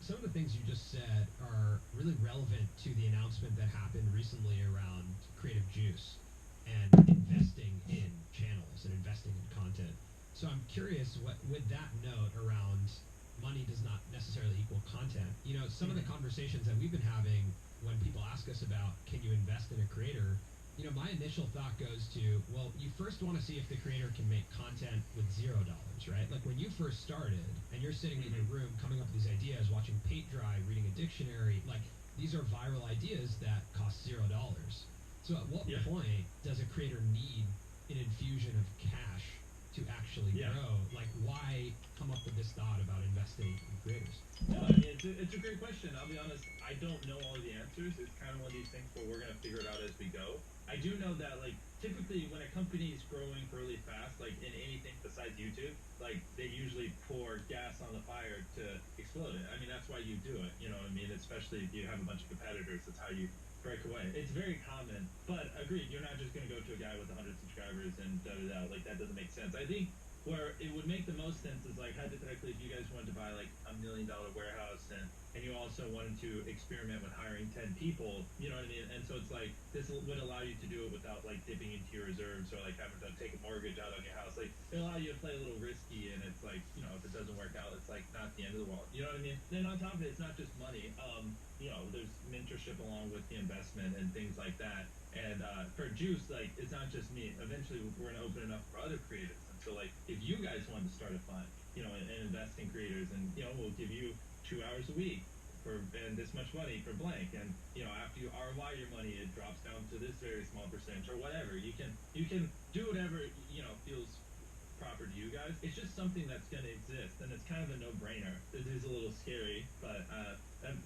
some of the things you just said are really relevant to the announcement that happened recently around Creative Juice and investing in channels and investing in content. So I'm curious, what with that note around money does not necessarily equal content. You know, some of the conversations that we've been having when people ask us about can you invest in a creator, you know, my initial thought goes to, well, you first want to see if the creator can make content with $0, right? Like when you first started and you're sitting in your room coming up with these ideas, watching paint dry, reading a dictionary, like these are viral ideas that cost $0. So at what point does a creator need an infusion of cash to actually grow? Like why come up with this thought about investing in creators? No, I mean, it's a great question. I'll be honest, I don't know all the answers. It's kind of one of these things where we're going to figure it out as we go. I do know that, like, typically when a company is growing really fast, like in anything besides YouTube, like they usually pour gas on the fire to explode it. I mean, that's why you do it, you know what I mean? Especially if you have a bunch of competitors, that's how you break away. It's very common, but agreed, you're not just going to go to a guy with 100 subscribers and da-da-da. Like, that doesn't make sense. I think where it would make the most sense is like hypothetically if you guys wanted to buy like $1 million warehouse and you also wanted to experiment with hiring 10 people, you know what I mean? And so it's like this would allow you to do it without like dipping into your reserves or like having to take a mortgage out on your house. Like it'll allow you to play a little risky, and it's like, you know, if it doesn't work out, it's like not the end of the world, you know what I mean? Then on top of it, it's not just money. You know, there's mentorship along with the investment and things like that. And for Juice, like it's not just me. Eventually we're going to open it up for other creators. So like if you guys wanted to start a fund, you know, and invest in creators, and you know, we'll give you 2 hours a week for and this much money for blank, and you know, after you ROI your money, it drops down to this very small percentage or whatever. You can do whatever, you know, feels proper to you guys. It's just something that's going to exist, and it's kind of a no-brainer. It is a little scary, but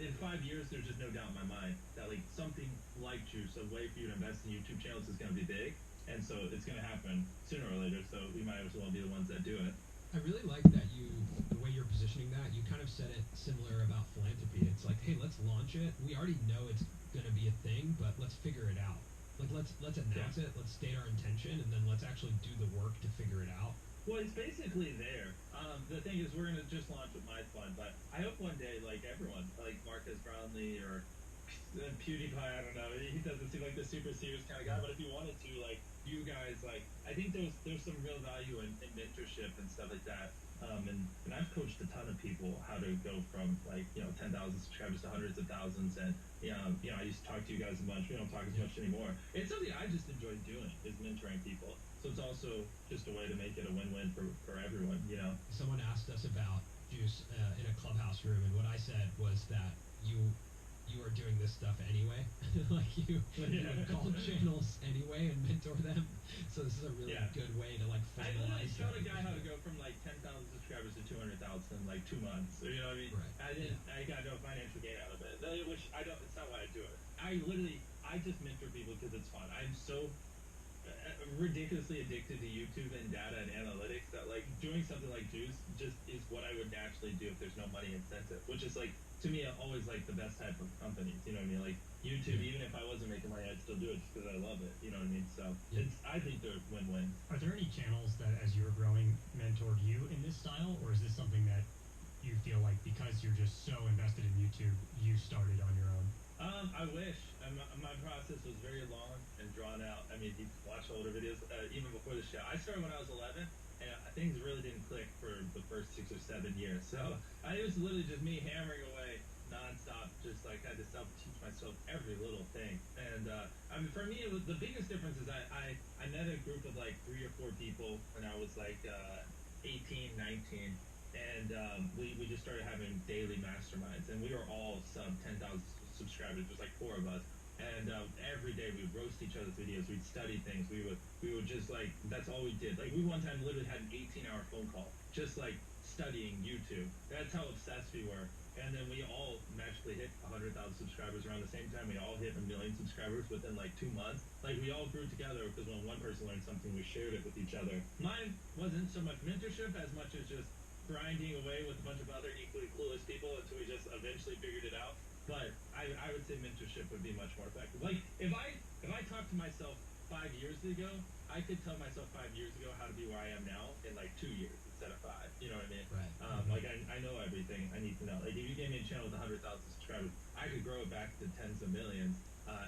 in 5 years, there's just no doubt in my mind that like something like Juice, a way for you to invest in YouTube channels, is going to be big. And so it's going to happen sooner or later, so we might as well be the ones that do it. I really like that the way you're positioning that, you kind of said it similar about philanthropy. It's like, hey, let's launch it. We already know it's going to be a thing, but let's figure it out. Like, let's announce it, let's state our intention, and then let's actually do the work to figure it out. Well, it's basically there. The thing is, we're going to just launch with my fund, but I hope one day, like everyone, like Marcus Brownlee or PewDiePie, I don't know, he doesn't seem like the super serious kind of guy, but if you wanted to, like, you guys, like, I think there's some real value in mentorship and stuff like that. And I've coached a ton of people how to go from like, you know, 10,000 subscribers to hundreds of thousands, and you know, I used to talk to you guys a bunch. We don't talk as much anymore. It's something I just enjoy doing, is mentoring people. So it's also just a way to make it a win-win for everyone, you know. Someone asked us about Juice in a clubhouse room, and what I said was that you are doing this stuff anyway. Like you would call channels anyway and mentor them. So this is a really good way to like formalize. I showed a guy how to go from like 10,000 subscribers to 200,000 in like 2 months. You know what I mean? Right. I got no financial gain out of it. Which I don't. It's not why I do it. I just mentor people because it's fun. I'm so ridiculously addicted to YouTube and data and analytics that like doing something like Juice just is what I would naturally do if there's no money incentive, which is like, to me, always like the best type of companies, you know what I mean? Like YouTube, even if I wasn't making money, I'd still do it just because I love it, you know what I mean? So I think they're win-win. Are there any channels that, as you were growing, mentored you in this style, or is this something that you feel like because you're just so invested in YouTube, you started on your own? I wish. My process was very long and drawn out. I mean, if you watch older videos, even before the show, I started when I was 11, and things really didn't click for the first 6 or 7 years. So it was literally just me hammering away nonstop, just like I had to self-teach myself every little thing. And I mean, for me, it was the biggest difference is I met a group of like 3 or 4 people when I was like 18, 19. And we just started having daily masterminds, and we were all sub 10,000 subscribers. There's like 4 of us, and every day we would roast each other's videos. We'd study things. We would just like, that's all we did. Like we one time literally had an 18-hour phone call just like studying YouTube. That's how obsessed we were. And then we all magically hit 100,000 subscribers around the same time. We all hit 1 million subscribers within like 2 months. Like we all grew together because when one person learned something, we shared it with each other. Mine wasn't so much mentorship as much as just grinding away with a bunch of other equally clueless people until we just eventually figured it out. But I would say mentorship would be much more effective. Like if I talked to myself 5 years ago, I could tell myself 5 years ago how to be where I am now in like 2 years instead of 5. You know what I mean? Right. Like I know everything. everything I need to know. Like if you gave me a channel with 100,000 subscribers, I could grow it back to tens of millions.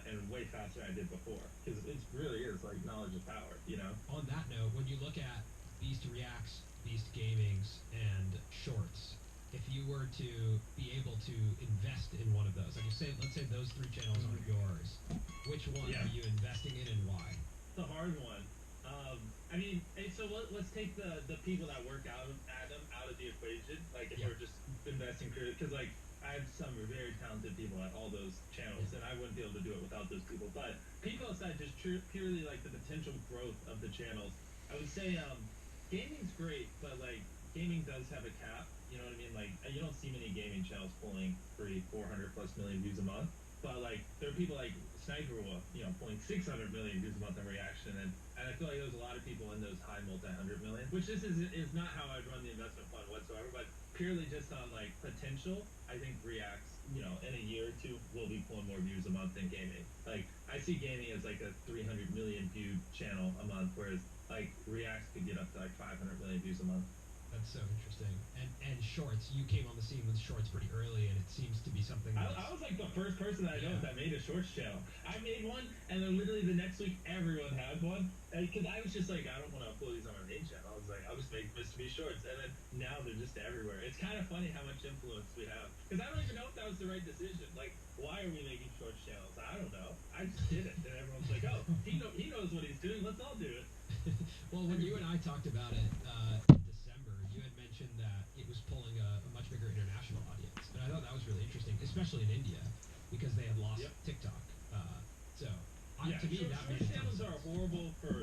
And way faster than I did before, because it really is like knowledge is power, you know. On that note, when you look at Beast Reacts, Beast Gaming's, and Shorts, if you were to be able to invest in one of those, like you say, let's say those three channels are yours, which one Yeah. are you investing in and why? The hard one. I mean, so let's take the people that work out at them out of the equation. Like if Yeah. we're just investing, because like I have some very talented people at all those channels, and I wouldn't be able to do it without those people. But people aside, just purely like the potential growth of the channels, I would say gaming's great, but like gaming does have a cap. You know what I mean? Like you don't see many gaming channels pulling 400 plus million views a month. But like there are people like Sniper Wolf, you know, pulling 600 million views a month on reaction, and I feel like there's a lot of people in those high multi-hundred million, which this is not how I'd run the investment fund whatsoever, but purely just on like potential, I think Reacts, you know, in a year or two will be pulling more views a month than gaming. Like I see gaming as like a 300 million view channel a month, whereas like Reacts could get up to like 500 million views a month. That's so interesting. And Shorts, you came on the scene with Shorts pretty early, and it seems to be something I that's... was like the first person that I know Yeah. that made a Shorts channel. I made one, and then literally the next week everyone had one. Because I was just like, I don't want to upload these on my main channel. I was like, I'll just make Mr. B Shorts, and then now they're just everywhere. It's kind of funny how much influence we have. Because I don't even know if that was the right decision. Like, why are we making Shorts channels? I don't know. I just did it, and everyone's like, oh, he knows what he's doing. Let's all do it. Well, when you and I talked about it in December, you had mentioned that it was pulling a much bigger international audience, and I thought that was really interesting, especially in India, because they had lost Yep. TikTok. So Yeah, to me, short, that short made a ton of channels are sense. horrible for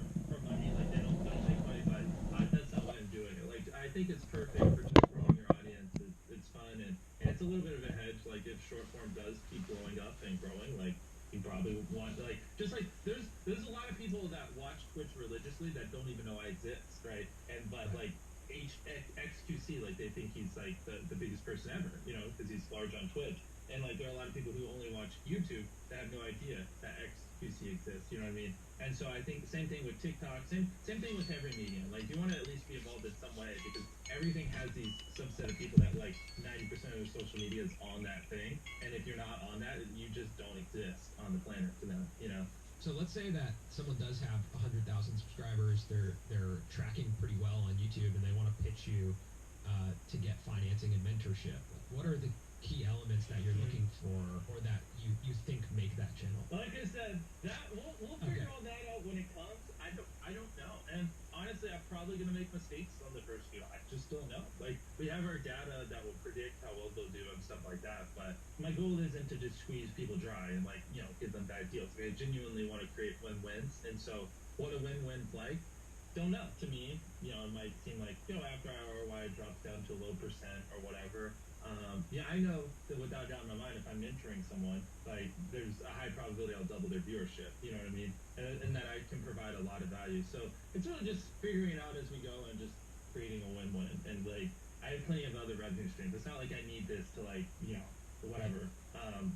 money. Like they don't make money, but that's not why I'm doing it. Like I think it's perfect for just growing your audience. It's fun and it's a little bit of a hedge. Like if short form does keep growing up and growing, like you probably want like just like there's a lot of people that watch Twitch religiously that don't even know I exist, right? And but like XQC, like they think he's like the biggest person ever, you know, because he's large on Twitch. And like there are a lot of people who only watch YouTube that have no idea that XQC exists, you know what I mean? And so I think same thing with TikTok, same thing with every medium. Like you want to at least be involved in some way because everything has these subset of people that like 90% of their social media is on that thing. And if you're not on that, you just don't exist on the planet to them, you know? So let's say that someone does have 100,000 subscribers, they're tracking pretty well on YouTube, and they want to pitch you to get financing and mentorship. What are the key elements that you're looking for, or that you think make that channel? Like I said, that we'll figure all that out when it comes. I don't know, and honestly, I'm probably gonna make mistakes on the first few. I just don't know. Like we have our data that will predict how well they'll do and stuff like that. But my goal isn't to just squeeze people dry and like give them bad deals. I genuinely want to create win-wins, and so what a win-win's like. Don't know. To me, it might seem like after our ROI drops down to a low percent or whatever. Yeah, I know that without doubt in my mind, if I'm mentoring someone, like there's a high probability I'll double their viewership. You know what I mean? And that I can provide a lot of value. So it's really just figuring it out as we go and just creating a win-win. And like I have plenty of other revenue streams. It's not like I need this to like whatever.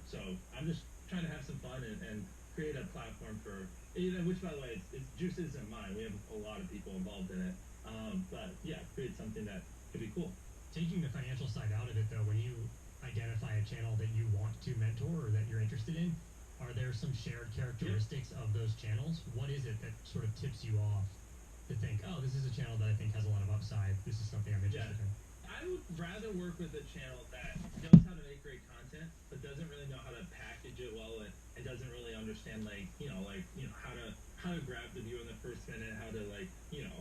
So I'm just trying to have some fun and create a platform for which by the way, Juice isn't mine. We have a lot of people involved in it. But yeah, create something that could be cool. Taking the financial side out of it, though, when you identify a channel that you want to mentor or that you're interested in, are there some shared characteristics of those channels? What is it that sort of tips you off to think, oh, this is a channel that I think has a lot of upside. This is something I'm interested in. I would rather work with a channel that knows how to make great content, but doesn't really know how to package it well and doesn't really understand how to grab the viewer in the first minute, how to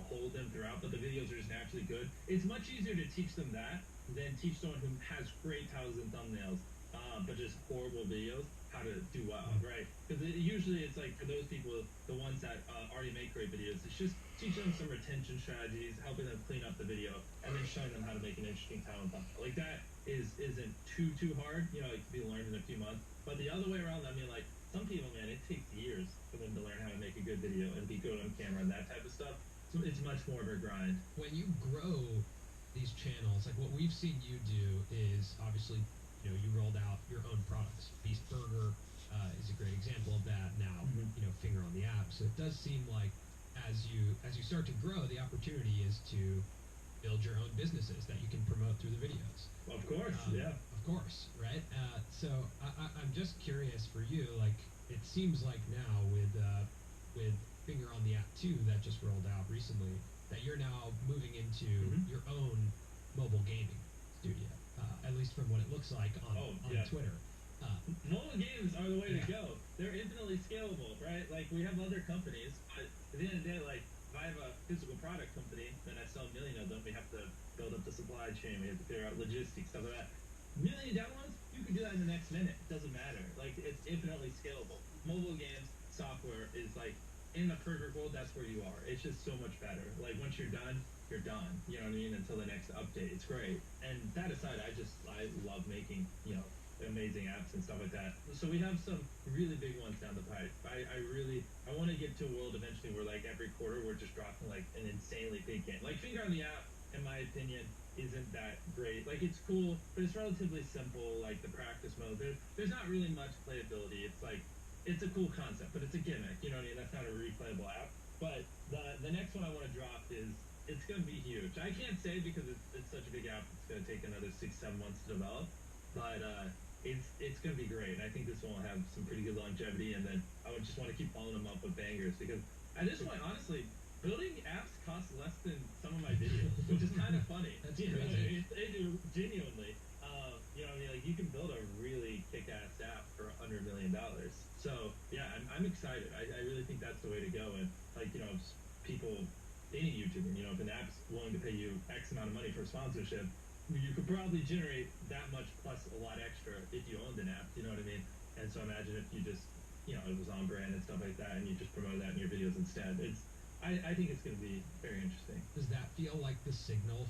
hold them throughout. But the videos are just naturally good. It's much easier to teach them that than teach someone who has great titles and thumbnails, but just horrible videos how to do well, right? Because usually it's like for those people, the ones that already make great videos, it's just teaching them some retention strategies, helping them clean up the video, and then showing them how to make an interesting title and thumbnail. Like that isn't too hard, it can be learned in a few months. But the other way around, I mean, like some people, man, it takes years for them to learn how to make a good video and be good on camera and that type of stuff. So it's much more of a grind. When you grow these channels, like what we've seen you do is obviously, you rolled out your own products. Beast Burger is a great example of that. Now, Finger on the app. So it does seem like as you start to grow, the opportunity is to build your own businesses that you can promote through the videos. Of course, yeah. Of course, right? So I'm just curious for you. Like, it seems like now with Finger on the App 2 that just rolled out recently, that you're now moving into your own mobile gaming studio. At least from what it looks like on Yeah. Twitter. Mobile games are the way Yeah. to go. They're infinitely scalable, right? Like, we have other companies, but at the end of the day, like, if I have a physical product company and I sell a million of them, we have to build up the supply chain, we have to figure out logistics, stuff like that. Million downloads, you can do that in the next minute. It doesn't matter. Like, it's infinitely scalable. Mobile games, software is like, in the perfect world, that's where you are. It's just so much better. Like, once you're done, you're done. You know what I mean? Until the next update. It's great. And that aside, I love making, amazing apps and stuff like that. So we have some really big ones down the pipe. I want to get to a world eventually where, like, every quarter we're just dropping like an insanely big game. Like, Finger on the App, in my opinion, isn't that great. Like, it's cool, but it's relatively simple. Like, the practice mode, there's not really much playability. It's like, it's a cool concept, but it's a gimmick. You know what I mean? That's not a replayable app. But the next one I want to drop is, it's going to be huge. I can't say because it's such a big app. It's going to take another 6-7 months to develop, but it's going to be great. And I think this one will have some pretty good longevity. And then I would just want to keep following them up with bangers, because at this point, honestly, building apps costs less than some of my videos, which is kind of funny. That's You know, crazy. genuinely. You know, what I mean, like, you can build a really kick-ass app for $100 million. So yeah, I'm excited. I really think that's the way to go. And, like, people, any YouTuber, if an app's willing to pay you X amount of money for sponsorship, you could probably generate that much plus a lot extra if you owned an app. You know what I mean? And so imagine if you just, it was on brand and stuff like that, and you just promote that in your videos instead. I think it's going to be very interesting. Does that feel like the signal